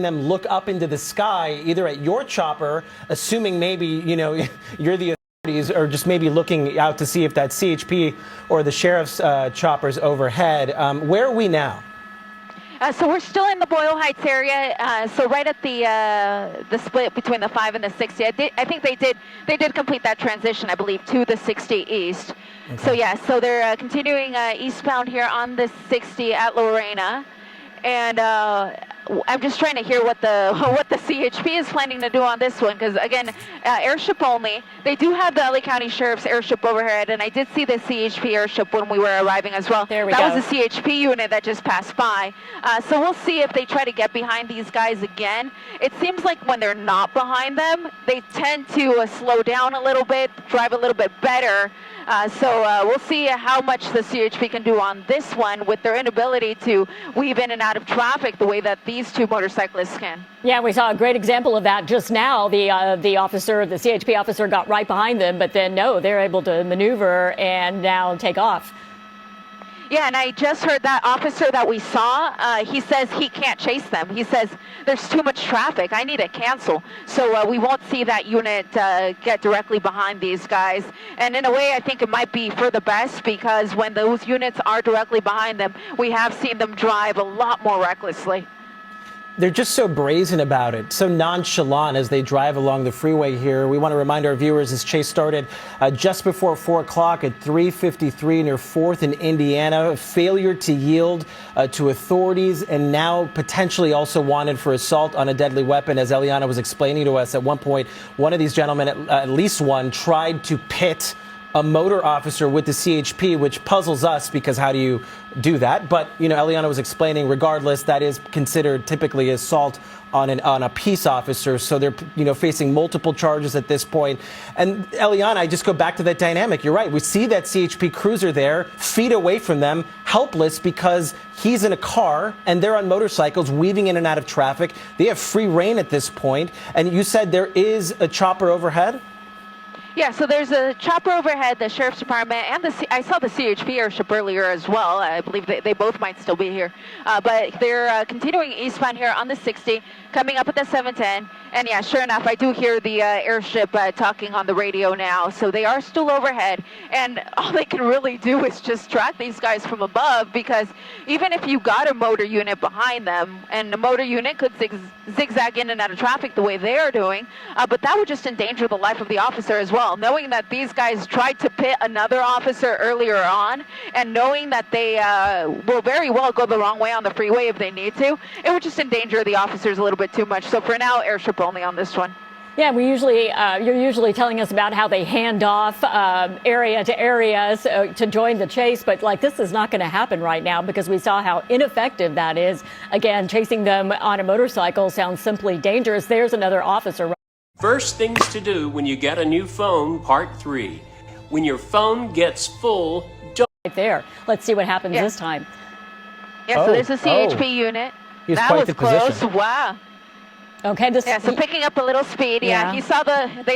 them look up into the sky, either at your chopper, assuming maybe, you're the authorities, or just maybe looking out to see if that CHP or the sheriff's chopper's overhead. Where are we now? So we're still in the Boyle Heights area, so right at the split between the 5 and the 60. I think they did complete that transition, I believe, to the 60 east. Okay. So yeah, so they're continuing eastbound here on the 60 at Lorena, and I'm just trying to hear what the CHP is planning to do on this one, because again, airship only. They do have the LA County Sheriff's airship overhead, and I did see the CHP airship when we were arriving as well. That was a CHP unit that just passed by. So we'll see if they try to get behind these guys again. It seems like when they're not behind them, they tend to slow down a little bit, drive a little bit better. So we'll see how much the CHP can do on this one with their inability to weave in and out of traffic the way that these two motorcyclists can. Yeah, we saw a great example of that just now. The CHP officer got right behind them, but then no, they're able to maneuver and now take off. Yeah, and I just heard that officer that we saw, he says he can't chase them. He says, there's too much traffic. I need to cancel. So we won't see that unit get directly behind these guys. And in a way, I think it might be for the best, because when those units are directly behind them, we have seen them drive a lot more recklessly. They're just so brazen about it, so nonchalant as they drive along the freeway here. We want to remind our viewers this chase started just before 4 o'clock at 3:53 near 4th in Indiana. Failure to yield to authorities, and now potentially also wanted for assault on a deadly weapon. As Eliana was explaining to us, at one point, one of these gentlemen, at least one, tried to pit a motor officer with the CHP, which puzzles us, because how do you do that? But, Eliana was explaining, regardless, that is considered typically assault on a peace officer. So they're, facing multiple charges at this point. And Eliana, I just go back to that dynamic. You're right. We see that CHP cruiser there, feet away from them, helpless because he's in a car and they're on motorcycles weaving in and out of traffic. They have free reign at this point. And you said there is a chopper overhead? Yeah, so there's a chopper overhead, the Sheriff's Department, and I saw the CHP airship earlier as well. I believe they both might still be here. But they're continuing eastbound here on the 60, coming up at the 710. And yeah, sure enough, I do hear the airship talking on the radio now. So they are still overhead. And all they can really do is just track these guys from above, because even if you got a motor unit behind them, and the motor unit could zigzag in and out of traffic the way they are doing, but that would just endanger the life of the officer as well. Knowing that these guys tried to pit another officer earlier on, and knowing that they will very well go the wrong way on the freeway if they need to, it would just endanger the officers a little bit too much. So for now, airship only on this one. Yeah, you're usually telling us about how they hand off area to areas to join the chase, but this is not going to happen right now, because we saw how ineffective that is. Again, chasing them on a motorcycle sounds simply dangerous. There's another officer. First things to do when you get a new phone, part 3. When your phone gets full, don't... Right there. Let's see what happens this time. Yeah, so there's a CHP unit. That was close. Position. Wow. Okay, so picking up a little speed. Yeah, they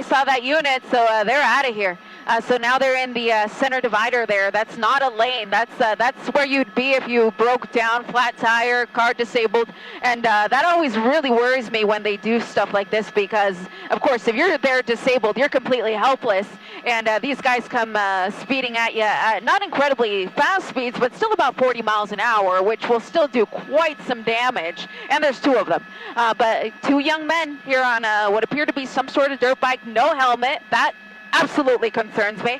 saw that unit, so they're out of here. So now they're in the center divider there. That's not a lane. That's where you'd be if you broke down, flat tire, car disabled. And that always really worries me when they do stuff like this, because, of course, if you're there disabled, you're completely helpless. And these guys come speeding at you at not incredibly fast speeds, but still about 40 miles an hour, which will still do quite some damage. And there's 2 of them. But 2 young men here on what appear to be some sort of dirt bike, no helmet. That absolutely concerns me.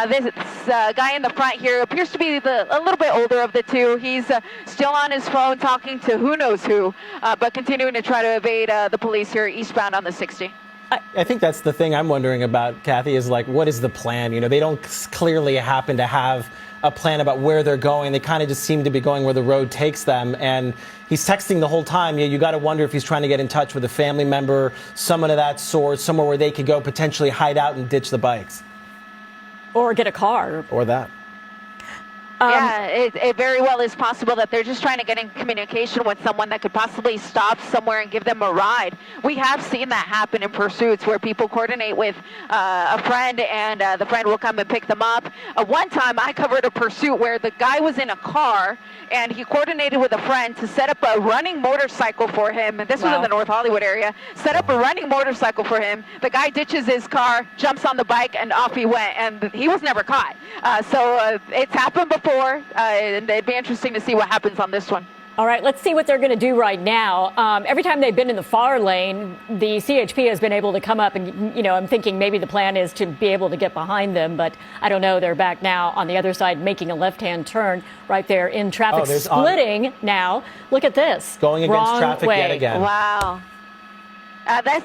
This guy in the front here appears to be a little bit older of the 2. He's still on his phone talking to who knows who, but continuing to try to evade the police here eastbound on the 60. I think that's the thing I'm wondering about, Kathy, is what is the plan? They don't clearly happen to have a plan about where they're going. They kind of just seem to be going where the road takes them. And he's texting the whole time. You got to wonder if he's trying to get in touch with a family member, someone of that sort, somewhere where they could go potentially hide out and ditch the bikes. Or get a car. Or that. Yeah, it very well is possible that they're just trying to get in communication with someone that could possibly stop somewhere and give them a ride. We have seen that happen in pursuits where people coordinate with a friend and the friend will come and pick them up. One time I covered a pursuit where the guy was in a car and he coordinated with a friend to set up a running motorcycle for him. And this was in the North Hollywood area. Set up a running motorcycle for him. The guy ditches his car, jumps on the bike, and off he went. And he was never caught. So it's happened before. And it'd be interesting to see what happens on this one. All right, let's see what they're going to do right now. Every time they've been in the far lane, the CHP has been able to come up and, I'm thinking maybe the plan is to be able to get behind them, but I don't know. They're back now on the other side making a left-hand turn right there in traffic, splitting now. Look at this. Going against traffic yet again. Wow.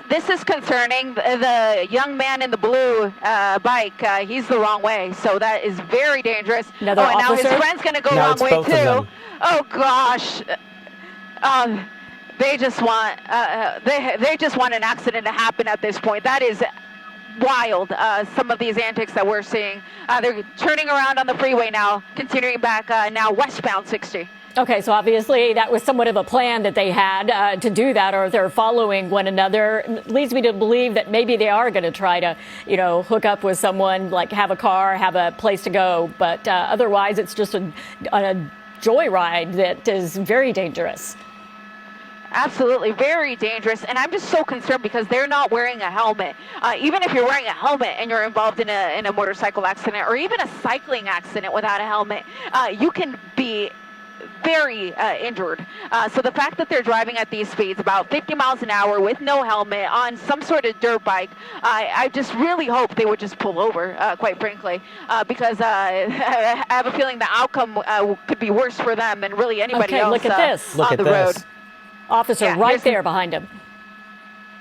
This is concerning. The young man in the blue bike, he's the wrong way. So that is very dangerous. Another and officer? now his friend's going to go wrong way too. Oh gosh. They just want they just want an accident to happen at this point. That is wild. Some of these antics that we're seeing. They're turning around on the freeway now, continuing back now westbound 60. Okay, so obviously that was somewhat of a plan that they had to do that, or they're following one another. It leads me to believe that maybe they are going to try to, hook up with someone, like have a car, have a place to go. But otherwise, it's just a joyride that is very dangerous. Absolutely, very dangerous. And I'm just so concerned because they're not wearing a helmet. Even if you're wearing a helmet and you're involved in a motorcycle accident or even a cycling accident without a helmet, you can be very injured. So the fact that they're driving at these speeds, about 50 miles an hour with no helmet on some sort of dirt bike, I just really hope they would just pull over, quite frankly, because I have a feeling the outcome could be worse for them than really anybody else look at this. on the road. Officer right there behind him.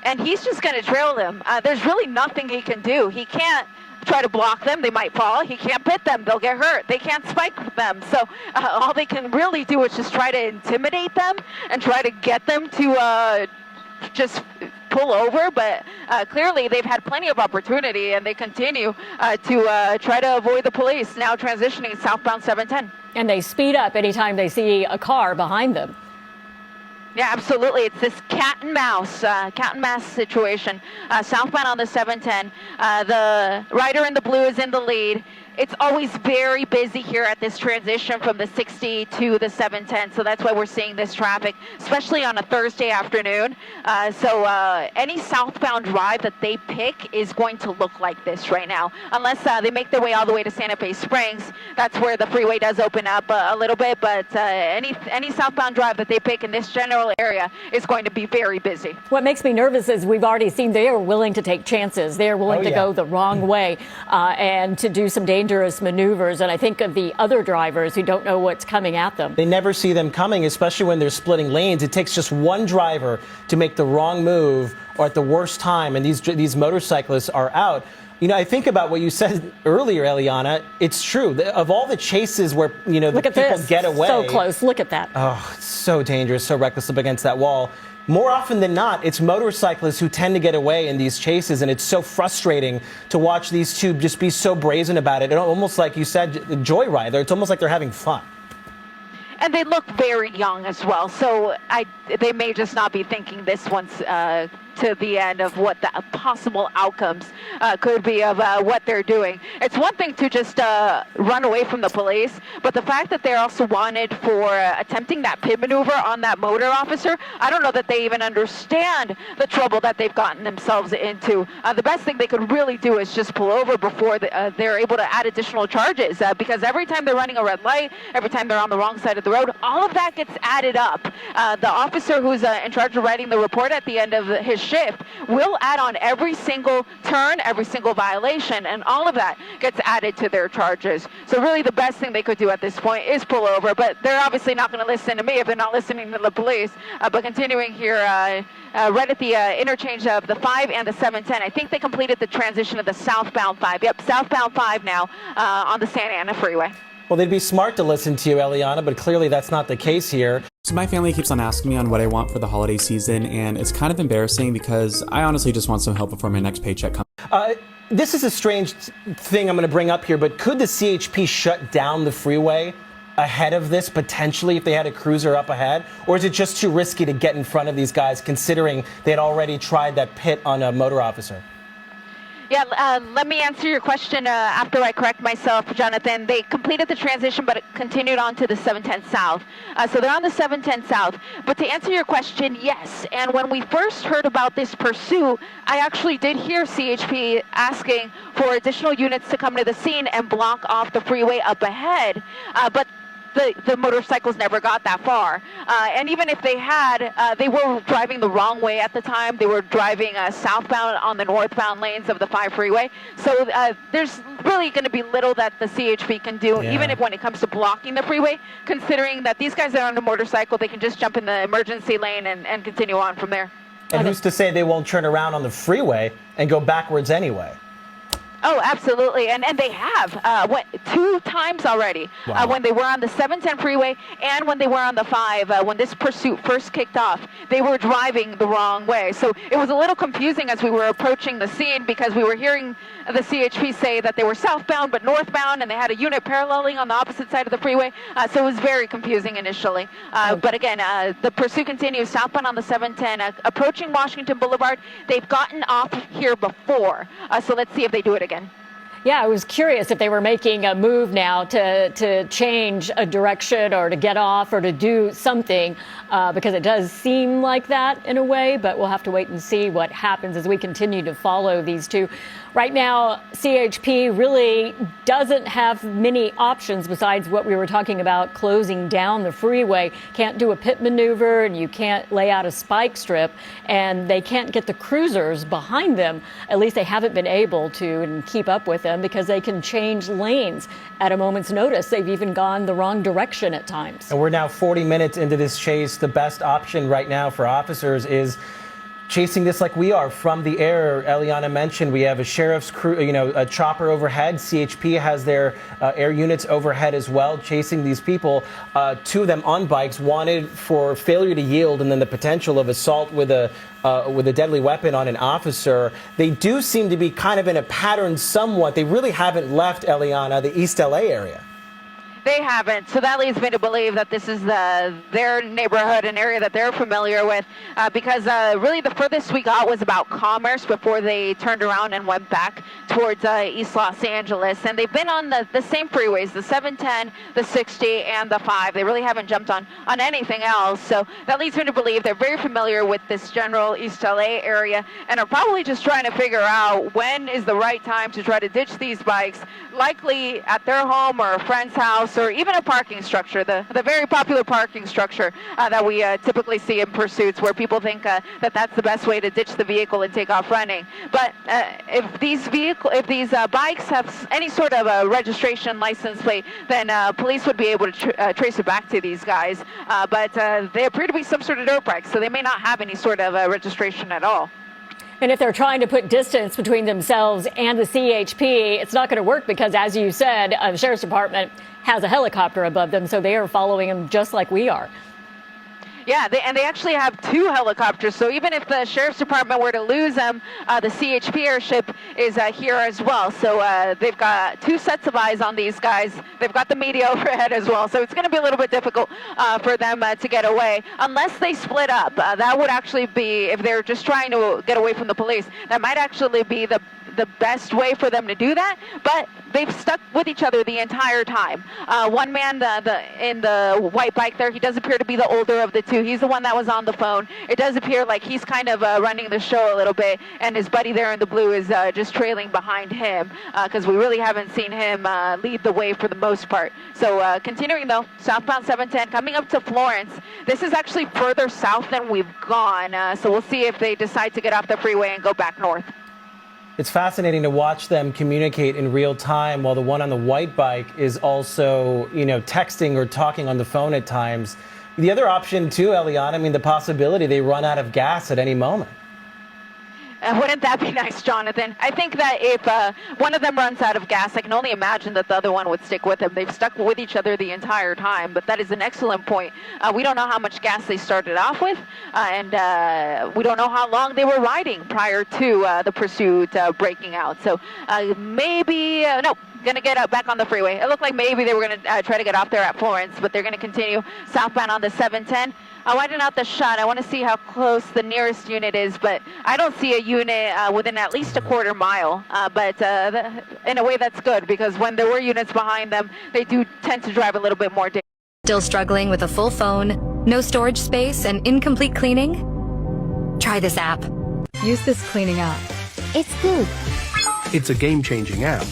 And he's just going to trail them. There's really nothing he can do. He can't try to block them. They might fall. He can't pit them. They'll get hurt. They can't spike them. So all they can really do is just try to intimidate them and try to get them to just pull over. But clearly they've had plenty of opportunity and they continue to try to avoid the police, now transitioning southbound 710. And they speed up anytime they see a car behind them. Yeah, absolutely. It's this cat and mouse situation. Southbound on the 710. The rider in the blue is in the lead. It's always very busy here at this transition from the 60 to the 710, so that's why we're seeing this traffic, especially on a Thursday afternoon. So any southbound drive that they pick is going to look like this right now, unless they make their way all the way to Santa Fe Springs. That's where the freeway does open up a little bit, but any southbound drive that they pick in this general area is going to be very busy. What makes me nervous is we've already seen they are willing to take chances. They are willing to go the wrong way and to do some dangerous maneuvers. And I think of the other drivers who don't know what's coming at them. They never see them coming, especially when they're splitting lanes. It takes just one driver to make the wrong move or at the worst time, and these motorcyclists are out. I think about what you said earlier, Eliana. It's true. Of all the chases where, the people get away. So close. Look at that. Oh, it's so dangerous, so reckless up against that wall. More often than not, it's motorcyclists who tend to get away in these chases, and it's so frustrating to watch these two just be so brazen about it. Almost like you said, joyride. It's almost like they're having fun. And they look very young as well, so they may just not be thinking this one's to the end of what the possible outcomes could be of what they're doing. It's one thing to just run away from the police, but the fact that they're also wanted for attempting that pit maneuver on that motor officer, I don't know that they even understand the trouble that they've gotten themselves into. The best thing they could really do is just pull over before they're able to add additional charges, because every time they're running a red light, every time they're on the wrong side of the road, all of that gets added up. The officer who's in charge of writing the report at the end of his shift will add on every single turn, every single violation, and all of that gets added to their charges. So really the best thing they could do at this point is pull over, but they're obviously not going to listen to me if they're not listening to the police. But continuing here, right at the interchange of the 5 and the 710, I think they completed the transition of the southbound 5. Yep, southbound 5 now on the Santa Ana Freeway. Well, they'd be smart to listen to you, Eliana, but clearly that's not the case here. So my family keeps on asking me on what I want for the holiday season, and it's kind of embarrassing because I honestly just want some help before my next paycheck comes. This is a strange thing I'm going to bring up here, but could the CHP shut down the freeway ahead of this potentially if they had a cruiser up ahead? Or is it just too risky to get in front of these guys considering they had already tried that pit on a motor officer? Yeah, let me answer your question after I correct myself, Jonathan. They completed the transition, but it continued on to the 710 South. So they're on the 710 South. But to answer your question, yes. And when we first heard about this pursuit, I actually did hear CHP asking for additional units to come to the scene and block off the freeway up ahead. But the motorcycles never got that far. And even if they had, they were driving the wrong way at the time. They were driving southbound on the northbound lanes of the 5 freeway. So there's really going to be little that the CHP can do, even if when it comes to blocking the freeway, considering that these guys are on a motorcycle, they can just jump in the emergency lane and continue on from there. And who's to say they won't turn around on the freeway and go backwards anyway? Oh, absolutely, and they have 2 times already. Wow. When they were on the 710 freeway and when they were on the 5, when this pursuit first kicked off, they were driving the wrong way. So it was a little confusing as we were approaching the scene because we were hearing the CHP say that they were southbound but northbound, and they had a unit paralleling on the opposite side of the freeway. So it was very confusing initially. But again, the pursuit continues southbound on the 710, approaching Washington Boulevard. They've gotten off here before, so let's see if they do it again. Yeah, I was curious if they were making a move now to change a direction or to get off or to do something, because it does seem like that in a way, but we'll have to wait and see what happens as we continue to follow these two. Right now, CHP really doesn't have many options besides what we were talking about, closing down the freeway. Can't do a pit maneuver, and you can't lay out a spike strip, and they can't get the cruisers behind them. At least they haven't been able to and keep up with them because they can change lanes at a moment's notice. They've even gone the wrong direction at times. And we're now 40 minutes into this chase. The best option right now for officers is chasing this like we are from the air. Eliana mentioned we have a sheriff's crew, a chopper overhead. CHP has their air units overhead as well, chasing these people. 2 of them on bikes, wanted for failure to yield and then the potential of assault with a deadly weapon on an officer. They do seem to be kind of in a pattern somewhat. They really haven't left, Eliana, the East LA area. They haven't, so that leads me to believe that this is their neighborhood, an area that they're familiar with, because really the furthest we got was about Commerce before they turned around and went back towards East Los Angeles. And they've been on the same freeways, the 710, the 60, and the 5. They really haven't jumped on anything else, so that leads me to believe they're very familiar with this general East LA area and are probably just trying to figure out when is the right time to try to ditch these bikes, likely at their home or a friend's house, or even a parking structure, the very popular parking structure that we typically see in pursuits, where people think that that's the best way to ditch the vehicle and take off running. But if these bikes have any sort of a registration license plate, then police would be able to trace it back to these guys. But they appear to be some sort of dirt bikes, so they may not have any sort of registration at all. And if they're trying to put distance between themselves and the CHP, it's not going to work because, as you said, the Sheriff's Department has a helicopter above them, so they are following them just like we are. Yeah, they actually have 2 helicopters, so even if the Sheriff's Department were to lose them, the CHP airship is here as well. So they've got 2 sets of eyes on these guys. They've got the media overhead as well, so it's going to be a little bit difficult for them to get away, unless they split up. That would actually be, if they're just trying to get away from the police, that might actually be the best way for them to do that, but they've stuck with each other the entire time. One man in the white bike there, he does appear to be the older of the 2. He's the one that was on the phone. It does appear like he's kind of running the show a little bit, and his buddy there in the blue is just trailing behind him, because we really haven't seen him lead the way for the most part. So continuing though, southbound 710, coming up to Florence. This is actually further south than we've gone, so we'll see if they decide to get off the freeway and go back north. It's fascinating to watch them communicate in real time while the one on the white bike is also, texting or talking on the phone at times. The other option too, Eliana, the possibility they run out of gas at any moment. Wouldn't that be nice, Jonathan? I think that if one of them runs out of gas, I can only imagine that the other one would stick with him. They've stuck with each other the entire time, but that is an excellent point. We don't know how much gas they started off with, and we don't know how long they were riding prior to the pursuit breaking out. So maybe, no. Going to get back on the freeway. It looked like maybe they were going to try to get off there at Florence, but they're going to continue southbound on the 710. I widened out the shot. I want to see how close the nearest unit is, but I don't see a unit within at least a quarter mile. But in a way, that's good, because when there were units behind them, they do tend to drive a little bit more. Still struggling with a full phone, no storage space, and incomplete cleaning? Try this app. Use this cleaning app. It's good. It's a game-changing app.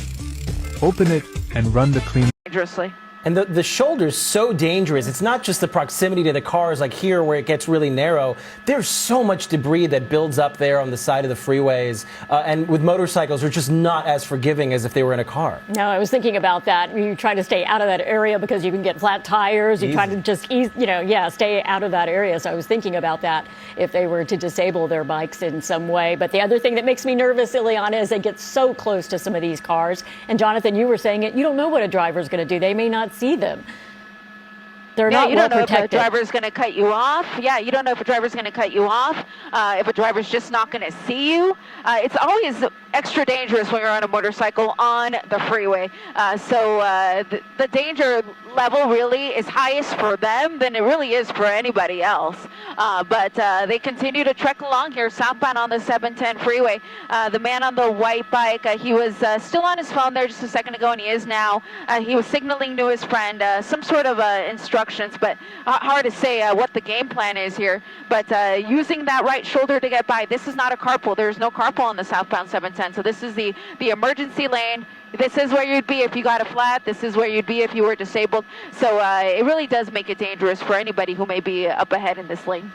Open it and run the clean. Dangerously. And the shoulder's so dangerous. It's not just the proximity to the cars like here where it gets really narrow. There's so much debris that builds up there on the side of the freeways. And with motorcycles, they're just not as forgiving as if they were in a car. No, I was thinking about that. You try to stay out of that area because you can get flat tires. You try to just stay out of that area. So I was thinking about that if they were to disable their bikes in some way. But the other thing that makes me nervous, Ileana, is they get so close to some of these cars. And Jonathan, you were saying it. You don't know what a driver's going to do. They may not see them. They're not you well don't know protected. if a driver's going to cut you off. Yeah, you don't know if a driver's going to cut you off. If a driver's just not going to see you. It's always extra dangerous when you're on a motorcycle on the freeway. So the danger level really is highest for them than it really is for anybody else. But they continue to trek along here southbound on the 710 freeway. The man on the white bike, he was still on his phone there just a second ago, and he is now. He was signaling to his friend some sort of instructions, but hard to say what the game plan is here. But using that right shoulder to get by. This is not a carpool. There's no carpool on the southbound 710. So this is the emergency lane. This is where you'd be if you got a flat. This is where you'd be if you were disabled. So it really does make it dangerous for anybody who may be up ahead in this lane.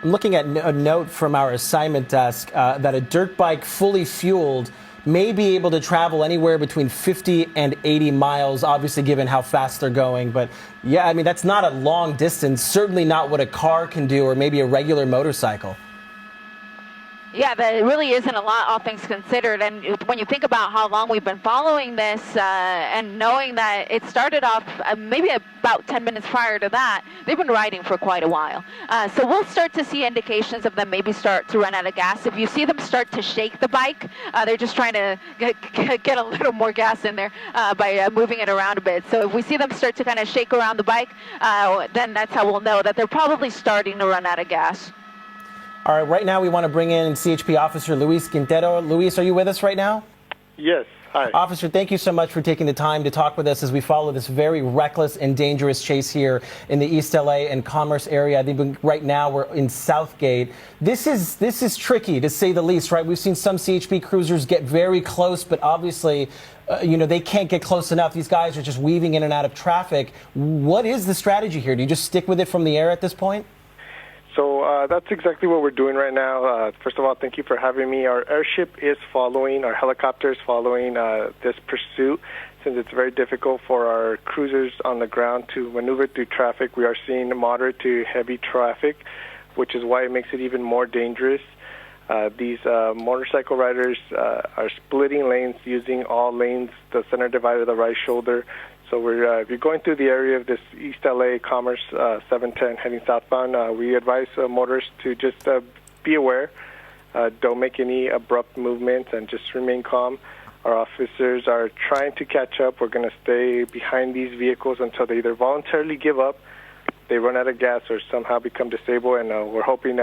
I'm looking at a note from our assignment desk that a dirt bike fully fueled may be able to travel anywhere between 50 and 80 miles, obviously given how fast they're going. But yeah, I mean, that's not a long distance, certainly not what a car can do or maybe a regular motorcycle. Yeah, that really isn't a lot, all things considered. And when you think about how long we've been following this and knowing that it started off maybe about 10 minutes prior to that, they've been riding for quite a while. So we'll start to see indications of them maybe start to run out of gas. If you see them start to shake the bike, they're just trying to get a little more gas in there by moving it around a bit. So if we see them start to kind of shake around the bike, then that's how we'll know that they're probably starting to run out of gas. All right, right now we want to bring in CHP Officer Luis Quintero. Luis, are you with us right now? Yes. Hi. Officer, thank you so much for taking the time to talk with us as we follow this very reckless and dangerous chase here in the East LA and Commerce area. I think right now we're in Southgate. This is tricky, to say the least, right? We've seen some CHP cruisers get very close, but obviously, they can't get close enough. These guys are just weaving in and out of traffic. What is the strategy here? Do you just stick with it from the air at this point? So that's exactly what we're doing right now. First of all, thank you for having me. Our airship is following, our helicopter is following this pursuit. Since it's very difficult for our cruisers on the ground to maneuver through traffic, we are seeing moderate to heavy traffic, which is why it makes it even more dangerous. These motorcycle riders are splitting lanes using all lanes, the center divider, the right shoulder. So if you're going through the area of this East LA Commerce 710 heading southbound, we advise motorists to just be aware, don't make any abrupt movements, and just remain calm. Our officers are trying to catch up. We're going to stay behind these vehicles until they either voluntarily give up, they run out of gas, or somehow become disabled, and we're hoping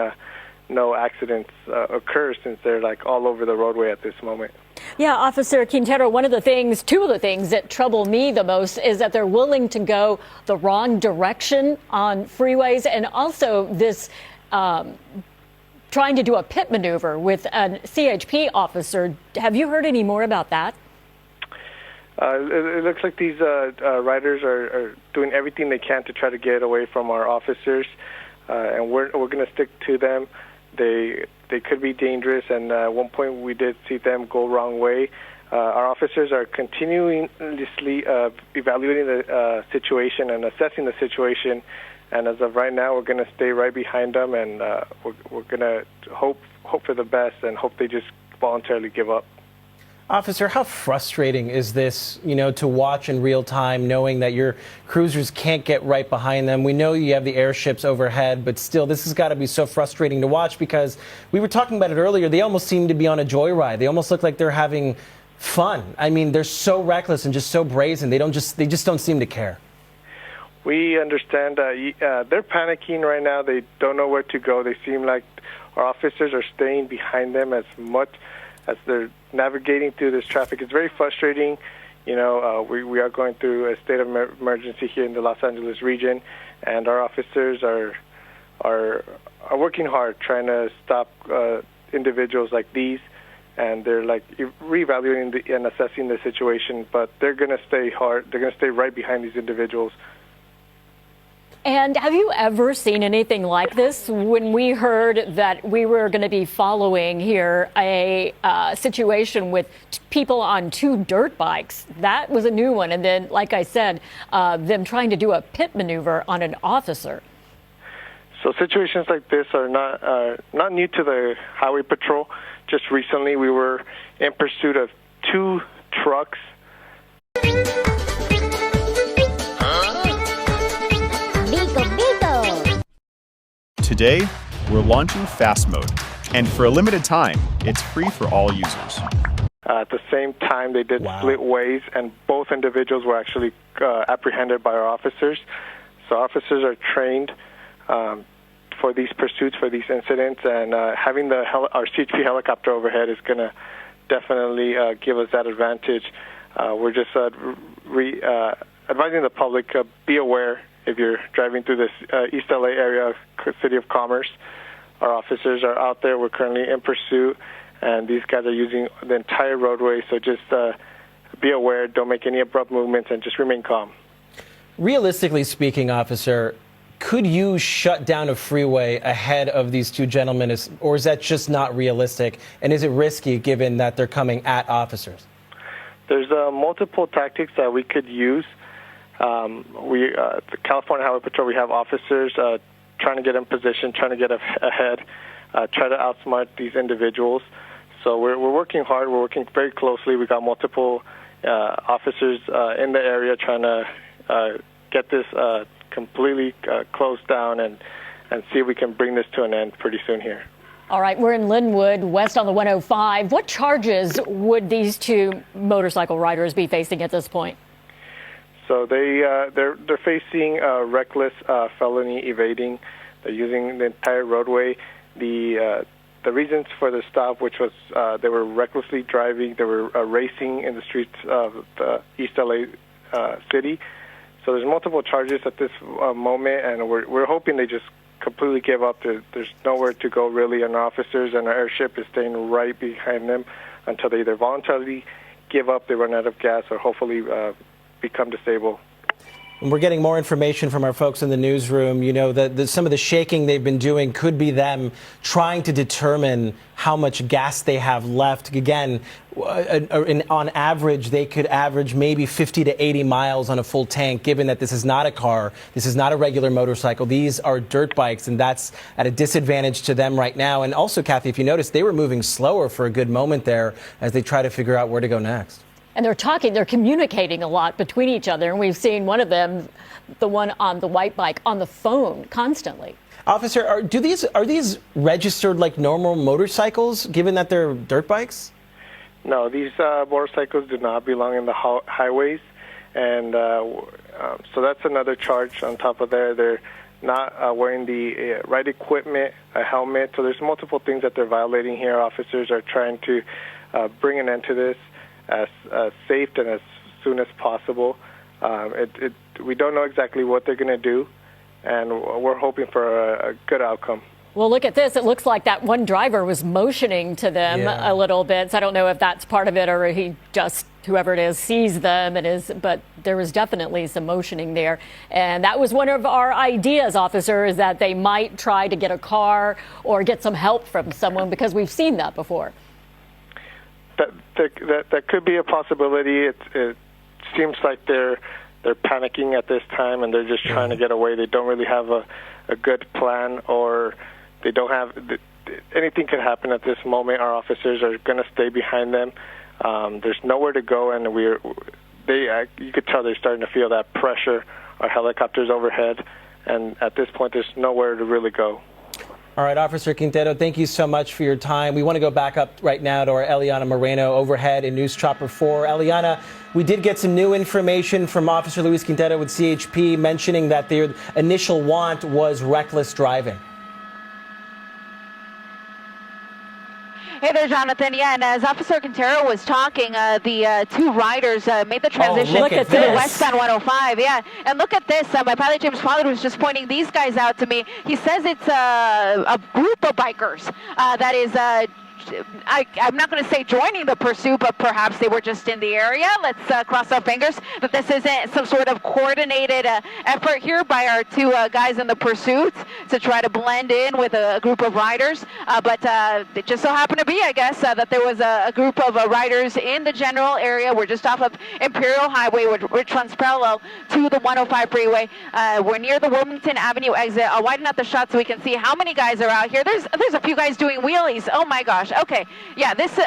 no accidents occur since they're all over the roadway at this moment. Yeah, Officer Quintero, two of the things that trouble me the most is that they're willing to go the wrong direction on freeways, and also this trying to do a pit maneuver with a CHP officer. Have you heard any more about that? It looks like these riders are doing everything they can to try to get away from our officers, and we're going to stick to them. They could be dangerous, and at one point we did see them go wrong way. Our officers are continuously evaluating the situation and assessing the situation And as of right now, we're going to stay right behind them, and we're going to hope for the best and hope they just voluntarily give up. Officer, how frustrating is this, to watch in real time, knowing that your cruisers can't get right behind them? We know you have the airships overhead, but still, this has got to be so frustrating to watch, because we were talking about it earlier. They almost seem to be on a joyride. They almost look like they're having fun. I mean, they're so reckless and just so brazen. They just don't seem to care. We understand they're panicking right now. They don't know where to go. They seem like our officers are staying behind them as much as they're navigating through this traffic. It's very frustrating. We are going through a state of emergency here in the Los Angeles region, and our officers are working hard trying to stop individuals like these, and they're like reevaluating and assessing the situation. But they're going to stay hard. They're going to stay right behind these individuals. And have you ever seen anything like this? When we heard that we were going to be following here a situation with people on 2 dirt bikes, that was a new one. And then, like I said, them trying to do a pit maneuver on an officer. So situations like this are not new to the Highway Patrol. Just recently, we were in pursuit of 2 trucks. Today, we're launching Fast Mode, and for a limited time, it's free for all users. At the same time, they did split ways, and both individuals were actually apprehended by our officers. So officers are trained for these pursuits, for these incidents, and having our CHP helicopter overhead is going to definitely give us that advantage. We're just advising the public, be aware if you're driving through this East LA area, City of Commerce. Our officers are out there. We're currently in pursuit, and these guys are using the entire roadway. So just be aware, don't make any abrupt movements, and just remain calm. Realistically speaking, officer, could you shut down a freeway ahead of these 2 gentlemen, or is that just not realistic? And is it risky given that they're coming at officers? There's multiple tactics that we could use. The California Highway Patrol, we have officers trying to get in position, trying to get ahead, try to outsmart these individuals. So we're working hard. We're working very closely. We got multiple officers in the area trying to get this completely closed down and see if we can bring this to an end pretty soon here. All right, we're in Linwood, west on the 105. What charges would these 2 motorcycle riders be facing at this point? So they're facing reckless felony evading. They're using the entire roadway. The reasons for the stop, which was they were recklessly driving, they were racing in the streets of the East LA city. So there's multiple charges at this moment, and we're hoping they just completely give up. There's nowhere to go really, and our officers and our airship is staying right behind them until they either voluntarily give up, they run out of gas, or hopefully become disabled. We're getting more information from our folks in the newsroom. That some of the shaking they've been doing could be them trying to determine how much gas they have left. Again, on average, they could average maybe 50 to 80 miles on a full tank, given that this is not a car, this is not a regular motorcycle. These are dirt bikes, and that's at a disadvantage to them right now. And also, Kathy, if you notice, they were moving slower for a good moment there as they try to figure out where to go next. And they're communicating a lot between each other. And we've seen one of them, the one on the white bike, on the phone constantly. Officer, are these registered like normal motorcycles, given that they're dirt bikes? No, these motorcycles do not belong in the highways. And so that's another charge on top of there. They're not wearing the right equipment, a helmet. So there's multiple things that they're violating here. Officers are trying to bring an end to this as safe and as soon as possible. We don't know exactly what they're going to do, and we're hoping for a good outcome. Well, look at this. It looks like that one driver was motioning to them a little bit. So I don't know if that's part of it or he just, whoever it is, sees them but there was definitely some motioning there. And that was one of our ideas, officer, is that they might try to get a car or get some help from someone, because we've seen that before. That could be a possibility. It seems like they're they're panicking at this time, and they're just trying to get away. They don't really have a good plan, or they don't have anything could happen at this moment. Our officers are going to stay behind them. There's nowhere to go, and you could tell they're starting to feel that pressure. Our helicopters overhead, and at this point, there's nowhere to really go. All right, Officer Quintero, thank you so much for your time. We want to go back up right now to our Eliana Moreno overhead in News Chopper 4. Eliana, we did get some new information from Officer Luis Quintero with CHP mentioning that their initial want was reckless driving. Hey there, Jonathan. Yeah, and as Officer Quintero was talking, the two riders made the transition to the westbound 105. Yeah, and look at this. My pilot, James Pollard, was just pointing these guys out to me. He says it's a group of bikers that is I'm not going to say joining the pursuit, but perhaps they were just in the area. Let's cross our fingers that this isn't some sort of coordinated effort here by our two guys in the pursuit to try to blend in with a group of riders. But it just so happened to be, I guess, that there was a group of riders in the general area. We're just off of Imperial Highway, which runs parallel to the 105 freeway. We're near the Wilmington Avenue exit. I'll widen out the shot so we can see how many guys are out here. There's a few guys doing wheelies. Oh my gosh. Okay, yeah, this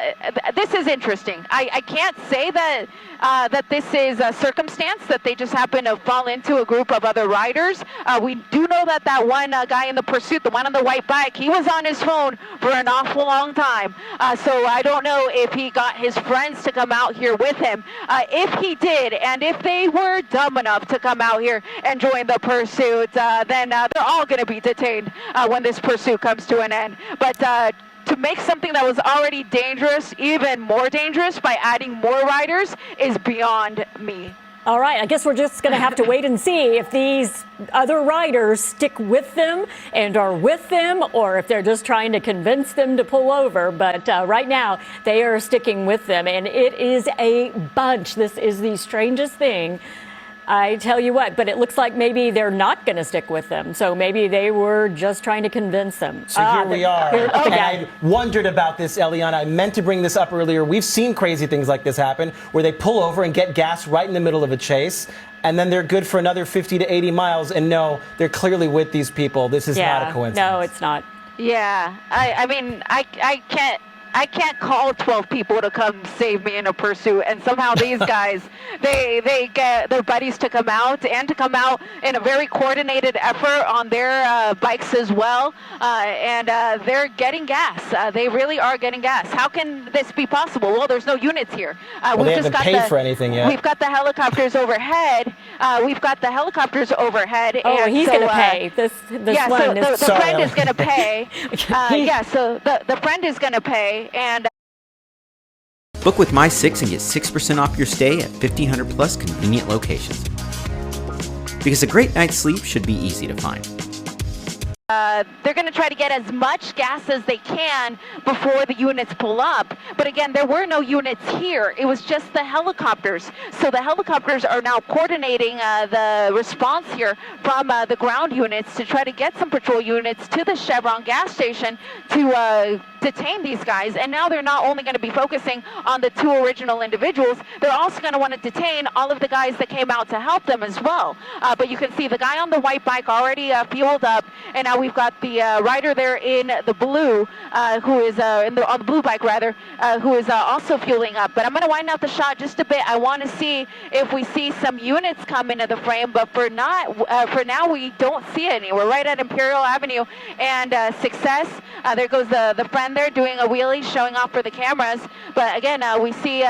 is interesting. I can't say that that this is a circumstance that they just happen to fall into a group of other riders. We do know that one guy in the pursuit, the one on the white bike, he was on his phone for an awful long time. So I don't know if he got his friends to come out here with him. If he did, and if they were dumb enough to come out here and join the pursuit, then they're all going to be detained when this pursuit comes to an end. But to make something that was already dangerous even more dangerous by adding more riders is beyond me. All right, I guess we're just going to have to wait and see if these other riders stick with them and are with them, or if they're just trying to convince them to pull over. But right now, they are sticking with them, and it is a bunch. This is the strangest thing. I tell you what, but it looks like maybe they're not going to stick with them. So maybe they were just trying to convince them. So here we are. And I wondered about this, Eliana. I meant to bring this up earlier. We've seen crazy things like this happen, where they pull over and get gas right in the middle of a chase, and then they're good for another 50 to 80 miles. And no, they're clearly with these people. This is not a coincidence. No, it's not. Yeah, I mean, I can't call 12 people to come save me in a pursuit, and somehow these guys, they get their buddies to come out, and to come out in a very coordinated effort on their bikes as well, and they're getting gas. They really are getting gas. How can this be possible? Well, there's no units here. Well, they haven't paid for anything yet. We've got the helicopters overhead. Oh, he's so, going to pay. This yeah, one so is... the friend is going to pay. Yeah, so the friend is going to pay. And book with My6 and get 6% off your stay at 1,500 plus convenient locations. Because a great night's sleep should be easy to find. They're going to try to get as much gas as they can before the units pull up. But again, there were no units here. It was just the helicopters. So the helicopters are now coordinating the response here from the ground units to try to get some patrol units to the Chevron gas station to detain these guys. And now they're not only going to be focusing on the two original individuals, they're also going to want to detain all of the guys that came out to help them as well. But you can see the guy on the white bike already fueled up, and now we've got the rider there in the blue, who is on the blue bike rather, who is also fueling up. But I'm going to wind out the shot just a bit. I want to see if we see some units come into the frame, but for now we don't see any. We're right at Imperial Avenue and Success. There goes the friend there doing a wheelie, showing off for the cameras. But again, we see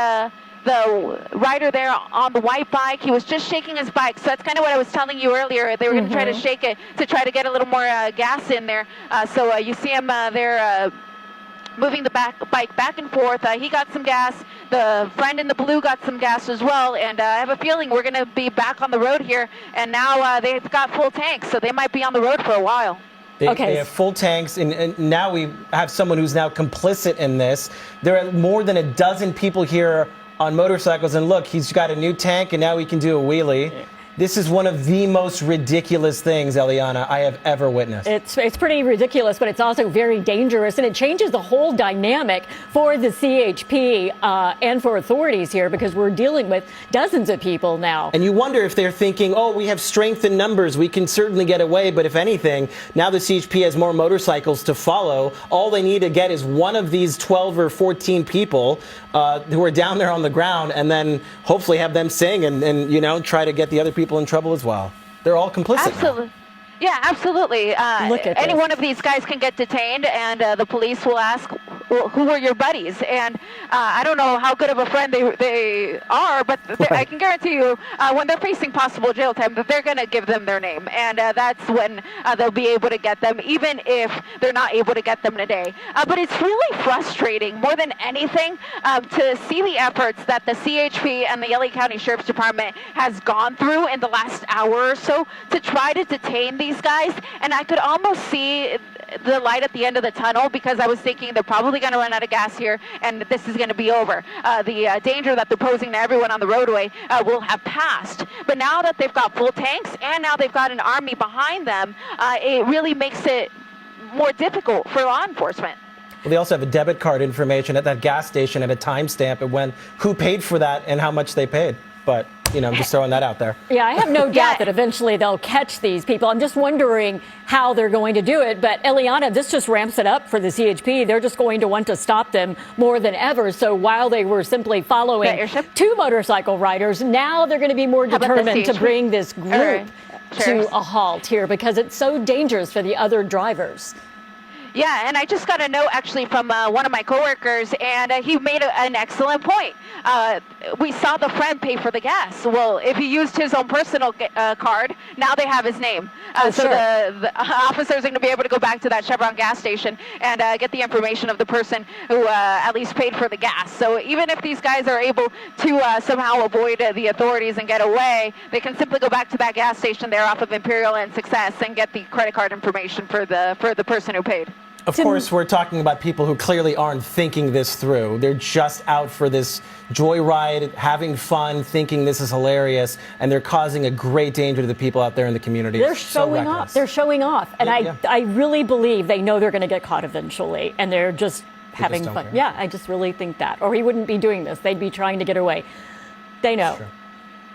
the rider there on the white bike. He was just shaking his bike. So that's kind of what I was telling you earlier. They were going to try to shake it to try to get a little more gas in there. So you see him there moving the bike back and forth. He got some gas. The friend in the blue got some gas as well. And I have a feeling we're going to be back on the road here. And now they've got full tanks, so they might be on the road for a while. They have full tanks, and now we have someone who's now complicit in this. There are more than a dozen people here on motorcycles, and look, he's got a new tank, and now he can do a wheelie. This is one of the most ridiculous things, Eliana, I have ever witnessed. It's pretty ridiculous, but it's also very dangerous, and it changes the whole dynamic for for the CHP and for authorities here, because we're dealing with dozens of people now. And you wonder if they're thinking, oh, we have strength in numbers, we can certainly get away. But if anything, now the CHP has more motorcycles to follow. All they need to get is one of these 12 or 14 people who are down there on the ground, and then hopefully have them sing and you know, try to get the other people in trouble as well. They're all complicit. Absolutely. Now. Yeah, absolutely. Look at any this. one of these guys can get detained, and the police will ask, well, who are your buddies? And I don't know how good of a friend they are, but I can guarantee you when they're facing possible jail time that they're going to give them their name. And that's when they'll be able to get them, even if they're not able to get them today. But it's really frustrating, more than anything, to see the efforts that the CHP and the LA County Sheriff's Department has gone through in the last hour or so to try to detain these guys. And I could almost see the light at the end of the tunnel, because I was thinking they're probably going to run out of gas here and this is going to be over. The danger that they're posing to everyone on the roadway will have passed. But now that they've got full tanks and now they've got an army behind them, it really makes it more difficult for law enforcement. Well, they also have a debit card information at that gas station at a timestamp and when who paid for that and how much they paid. But, you know, I'm just throwing that out there. Yeah, I have no doubt that eventually they'll catch these people. I'm just wondering how they're going to do it. But, Eliana, this just ramps it up for the CHP. They're just going to want to stop them more than ever. So while they were simply following two motorcycle riders, now they're going to be more determined to bring this group to a halt here, because it's so dangerous for the other drivers. Yeah, and I just got a note actually from one of my coworkers, and he made an excellent point. We saw the friend pay for the gas. Well, if he used his own personal card, now they have his name. So the officers are going to be able to go back to that Chevron gas station and get the information of the person who at least paid for the gas. So even if these guys are able to somehow avoid the authorities and get away, they can simply go back to that gas station there off of Imperial and Success and get the credit card information for the person who paid. Of course, we're talking about people who clearly aren't thinking this through. They're just out for this joyride, having fun, thinking this is hilarious, and they're causing a great danger to the people out there in the community. They're showing off. They're showing off. And I really believe they know they're going to get caught eventually, and they're just having fun. Care. Yeah, I just really think that. Or he wouldn't be doing this. They'd be trying to get away. They know.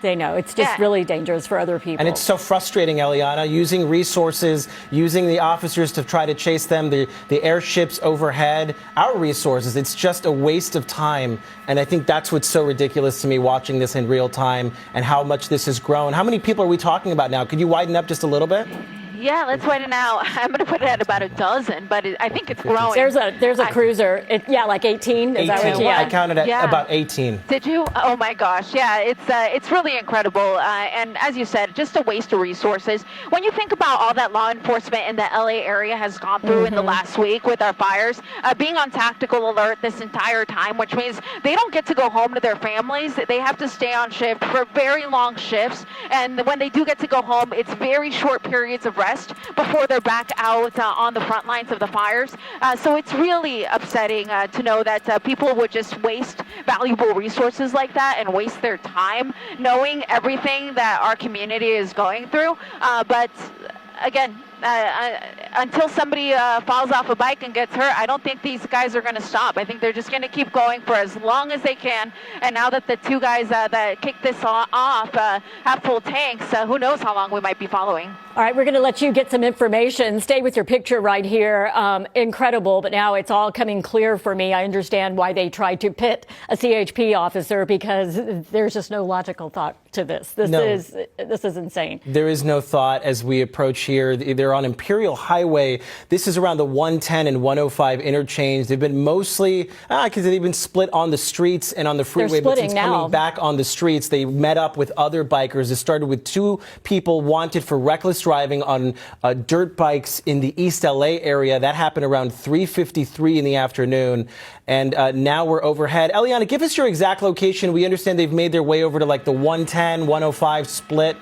They know. It's just really dangerous for other people. And it's so frustrating, Eliana, using resources, using the officers to try to chase them, the airships overhead, our resources. It's just a waste of time. And I think that's what's so ridiculous to me, watching this in real time and how much this has grown. How many people are we talking about now? Could you widen up just a little bit? Yeah, let's wait it out. I'm going to put it at about a dozen, but I think it's growing. There's a cruiser. Like 18. Is that what you I counted at about 18. Did you? Oh my gosh! Yeah, it's really incredible. And as you said, just a waste of resources. When you think about all that law enforcement in the LA area has gone through in the last week with our fires, being on tactical alert this entire time, which means they don't get to go home to their families. They have to stay on shift for very long shifts, and when they do get to go home, it's very short periods of rest before they're back out on the front lines of the fires. So it's really upsetting to know that people would just waste valuable resources like that and waste their time knowing everything that our community is going through. But again, until somebody falls off a bike and gets hurt, I don't think these guys are going to stop. I think they're just going to keep going for as long as they can. And now that the two guys that kicked this off have full tanks, who knows how long we might be following. All right, we're going to let you get some information. Stay with your picture right here. Incredible, but now it's all coming clear for me. I understand why they tried to pit a CHP officer, because there's just no logical thought to this. This is insane. There is no thought as we approach here. They're on Imperial Highway. This is around the 110 and 105 interchange. They've been mostly, because they've been split on the streets and on the freeway. But since coming back on the streets, they met up with other bikers. It started with two people wanted for reckless driving on dirt bikes in the East LA area. That happened around 3:53 in the afternoon. And now we're overhead. Eliana, give us your exact location. We understand they've made their way over to like the 110, 105 split.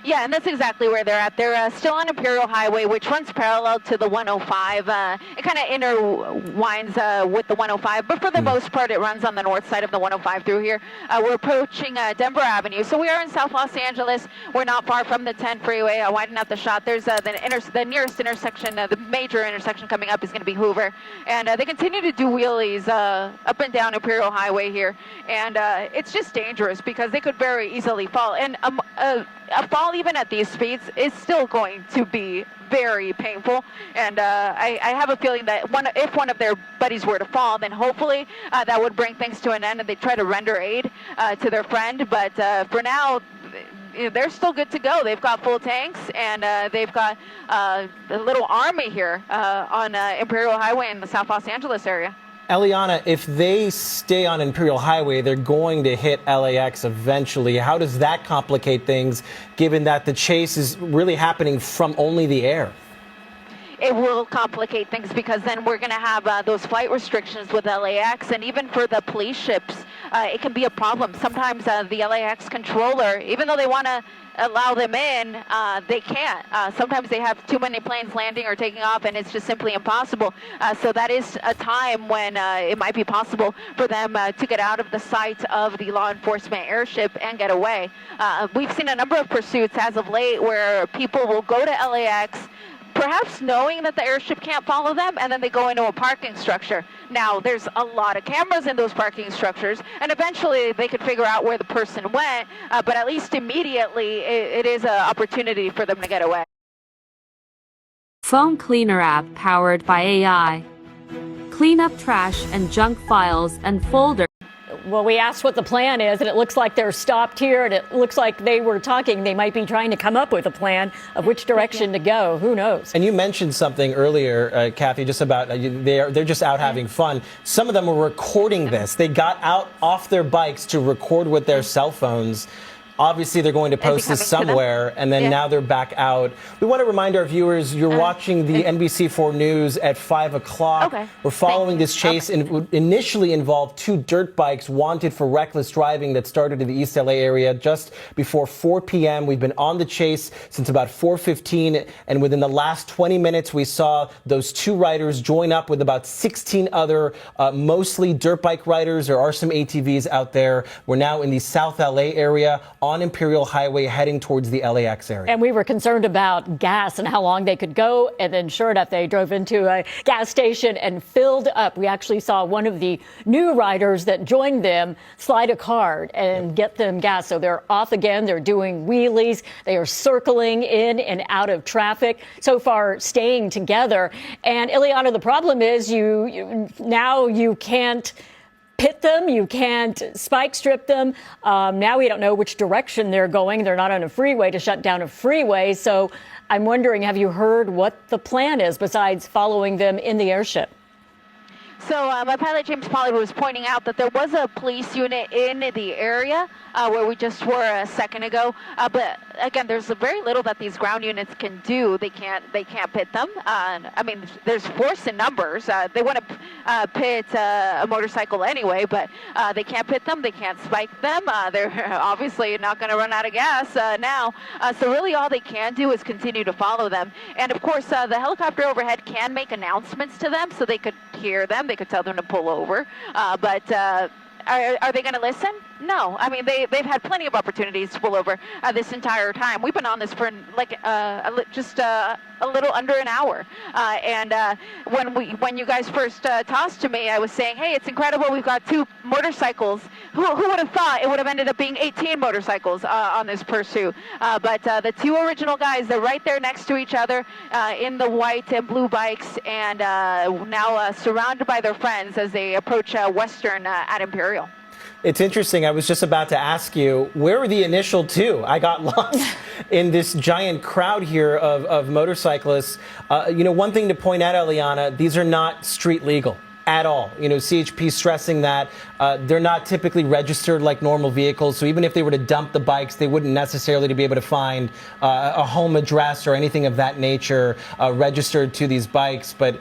Yeah, and that's exactly where they're at. They're still on Imperial Highway, which runs parallel to the 105. It kind of interwinds with the 105, but for the most part, it runs on the north side of the 105 through here. We're approaching Denver Avenue, so we are in South Los Angeles. We're not far from the 10 freeway. I'll widen out the shot. There's the nearest intersection, the major intersection coming up is going to be Hoover, and they continue to do wheelies up and down Imperial Highway here, and it's just dangerous because they could very easily fall. And a fall even at these speeds is still going to be very painful, and I have a feeling that if one of their buddies were to fall, then hopefully that would bring things to an end and they try to render aid to their friend. But for now, they're still good to go. They've got full tanks, and they've got a little army here on Imperial Highway in the South Los Angeles area. Eliana, if they stay on Imperial Highway, they're going to hit LAX eventually. How does that complicate things, given that the chase is really happening from only the air? It will complicate things because then we're going to have those flight restrictions with LAX, and even for the police ships, it can be a problem. Sometimes the LAX controller, even though they want to allow them in, they can't. Sometimes they have too many planes landing or taking off, and it's just simply impossible. So that is a time when it might be possible for them to get out of the sight of the law enforcement airship and get away. We've seen a number of pursuits as of late where people will go to LAX, perhaps knowing that the airship can't follow them, and then they go into a parking structure. Now, there's a lot of cameras in those parking structures, and eventually they could figure out where the person went, but at least immediately it is an opportunity for them to get away. Phone Cleaner app powered by AI. Clean up trash and junk files and folders. Well, we asked what the plan is, and it looks like they're stopped here, and it looks like they were talking. They might be trying to come up with a plan of which direction to go. Who knows? And you mentioned something earlier, Kathy, just about they're just out having fun. Some of them were recording this. They got out off their bikes to record with their cell phones. Obviously, they're going to post this somewhere, and then now they're back out. We want to remind our viewers, you're watching the NBC4 News at 5 o'clock. We're following this chase, and it initially involved two dirt bikes wanted for reckless driving that started in the East LA area just before 4 p.m. We've been on the chase since about 4:15, and within the last 20 minutes, we saw those two riders join up with about 16 other, mostly dirt bike riders. There are some ATVs out there. We're now in the South LA area, on Imperial Highway, heading towards the LAX area. And we were concerned about gas and how long they could go. And then sure enough, they drove into a gas station and filled up. We actually saw one of the new riders that joined them slide a card and get them gas. So they're off again. They're doing wheelies. They are circling in and out of traffic. So far, staying together. And Ileana, the problem is now you can't pit them, you can't spike strip them. Now we don't know which direction they're going. They're not on a freeway to shut down a freeway. So I'm wondering, have you heard what the plan is besides following them in the airship? So my pilot, James Pollard, was pointing out that there was a police unit in the area where we just were a second ago. But again, there's very little that these ground units can do. They can't pit them. I mean, there's force in numbers. They want to pit a motorcycle anyway, but they can't pit them. They can't spike them. They're obviously not going to run out of gas now. So really all they can do is continue to follow them. And of course, the helicopter overhead can make announcements to them so they could hear them. They could tell them to pull over. But are they going to listen? No. I mean, they've had plenty of opportunities to pull over this entire time. We've been on this for like just a little under an hour. And when you guys first tossed to me, I was saying, hey, it's incredible. We've got two motorcycles. Who would have thought it would have ended up being 18 motorcycles on this pursuit? But the two original guys, they're right there next to each other in the white and blue bikes, and now surrounded by their friends as they approach Western at Imperial. It's interesting. I was just about to ask you, where were the initial two? I got lost in this giant crowd here of motorcyclists. One thing to point out, Eliana, these are not street legal at all. CHP stressing that they're not typically registered like normal vehicles. So even if they were to dump the bikes, they wouldn't necessarily be able to find a home address or anything of that nature registered to these bikes. But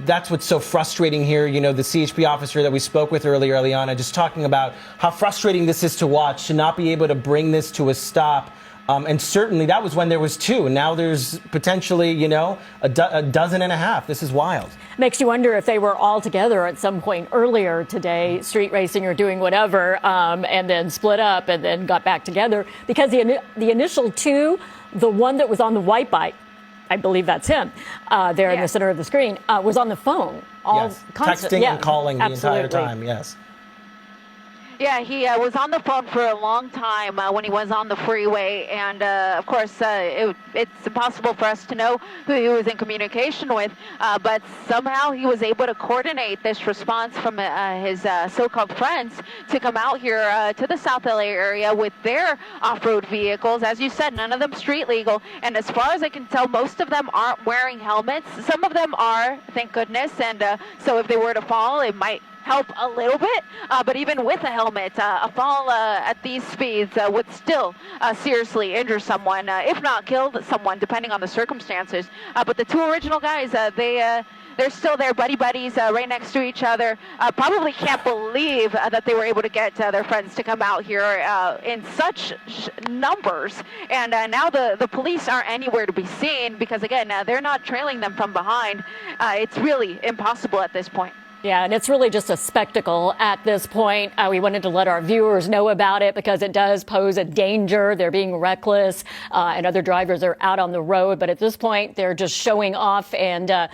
that's what's so frustrating here. The CHP officer that we spoke with earlier, Eliana, just talking about how frustrating this is to watch, to not be able to bring this to a stop. And certainly that was when there was 2. And now there's potentially, you know, a dozen and a half. This is wild. Makes you wonder if they were all together at some point earlier today, street racing or doing whatever, and then split up and then got back together. Because the initial 2, the one that was on the white bike, I believe that's him, there in the center of the screen, was on the phone. Texting and calling the entire time, yes. Yeah, he was on the phone for a long time when he was on the freeway, and of course, it's impossible for us to know who he was in communication with, but somehow he was able to coordinate this response from his so-called friends to come out here to the South LA area with their off-road vehicles. As you said, none of them street legal, and as far as I can tell, most of them aren't wearing helmets. Some of them are, thank goodness, and so if they were to fall, it might help a little bit, but even with a helmet, a fall at these speeds would still seriously injure someone, if not kill someone, depending on the circumstances. But the 2 original guys, they're still there, buddies, right next to each other. Probably can't believe that they were able to get their friends to come out here in such numbers. And now the police aren't anywhere to be seen because, again, they're not trailing them from behind. It's really impossible at this point. Yeah, and it's really just a spectacle at this point. We wanted to let our viewers know about it because it does pose a danger. They're being reckless, and other drivers are out on the road. But at this point, they're just showing off, and the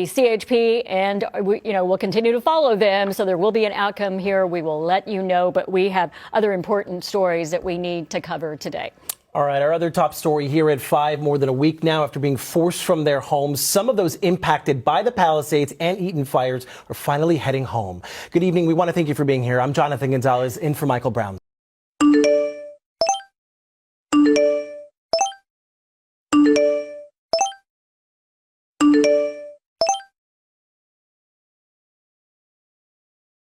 CHP and we'll continue to follow them. So there will be an outcome here. We will let you know. But we have other important stories that we need to cover today. All right, our other top story here at 5, more than a week now after being forced from their homes, some of those impacted by the Palisades and Eaton fires are finally heading home. Good evening. We want to thank you for being here. I'm Jonathan Gonzalez, in for Michael Brownlee.